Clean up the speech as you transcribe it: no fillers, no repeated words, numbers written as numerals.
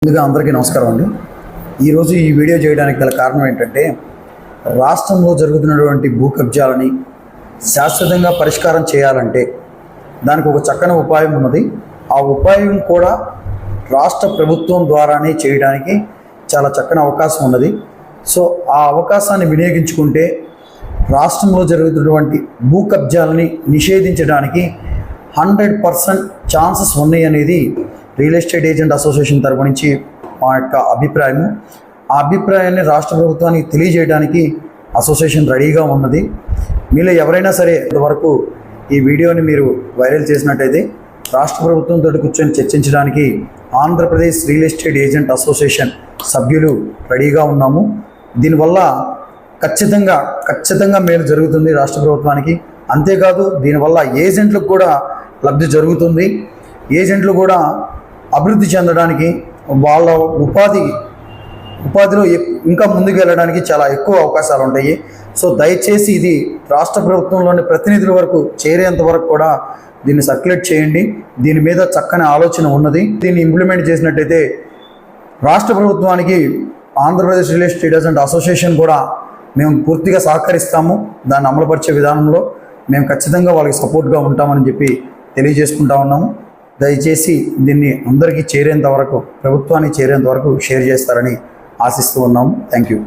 ముందుగా అందరికీ నమస్కారం అండి. ఈరోజు ఈ వీడియో చేయడానికి గల కారణం ఏంటంటే, రాష్ట్రంలో జరుగుతున్నటువంటి భూ కబ్జాలని శాశ్వతంగా పరిష్కారం చేయాలంటే దానికి ఒక చక్కని ఉపాయం ఉన్నది. ఆ ఉపాయం కూడా రాష్ట్ర ప్రభుత్వం ద్వారానే చేయడానికి చాలా చక్కని అవకాశం ఉన్నది. సో ఆ అవకాశాన్ని వినియోగించుకుంటే రాష్ట్రంలో జరుగుతున్నటువంటి భూ కబ్జాలని నిషేధించడానికి 100% ఛాన్సెస్ ఉన్నాయి అనేది రియల్ ఎస్టేట్ ఏజెంట్ అసోసియేషన్ తరపు నుంచి మా యొక్క అభిప్రాయము. ఆ అభిప్రాయాన్ని రాష్ట్ర ప్రభుత్వానికి తెలియజేయడానికి అసోసియేషన్ రెడీగా ఉన్నది. మీలో ఎవరైనా సరే ఇంతవరకు ఈ వీడియోని మీరు వైరల్ చేసినట్టయితే రాష్ట్ర ప్రభుత్వంతో కూర్చొని చర్చించడానికి Andhra Pradesh real estate agent association సభ్యులు రెడీగా ఉన్నాము. దీనివల్ల ఖచ్చితంగా మేలు జరుగుతుంది రాష్ట్ర ప్రభుత్వానికి. అంతేకాదు దీనివల్ల ఏజెంట్లకు కూడా లబ్ధి జరుగుతుంది. ఏజెంట్లు కూడా అభివృద్ధి చెందడానికి, వాళ్ళ ఉపాధిలో ఇంకా ముందుకు వెళ్ళడానికి చాలా ఎక్కువ అవకాశాలు ఉంటాయి. సో దయచేసి ఇది రాష్ట్ర ప్రభుత్వంలోని ప్రతినిధుల వరకు చేరేంత వరకు కూడా దీన్ని సర్క్యులేట్ చేయండి. దీని మీద చక్కని ఆలోచన ఉన్నది. దీన్ని ఇంప్లిమెంట్ చేసినట్టయితే రాష్ట్ర ప్రభుత్వానికి Andhra Pradesh real estate agent association కూడా మేము పూర్తిగా సహకరిస్తాము. దాన్ని అమలుపరిచే విధానంలో మేము ఖచ్చితంగా వాళ్ళకి సపోర్ట్గా ఉంటామని చెప్పి తెలియజేసుకుంటా ఉన్నాము. దయచేసి దీన్ని అందరికీ చేరేంత వరకు, ప్రభుత్వానికి చేరేంత వరకు షేర్ చేస్తారని ఆశిస్తూ ఉన్నాము. Thank you.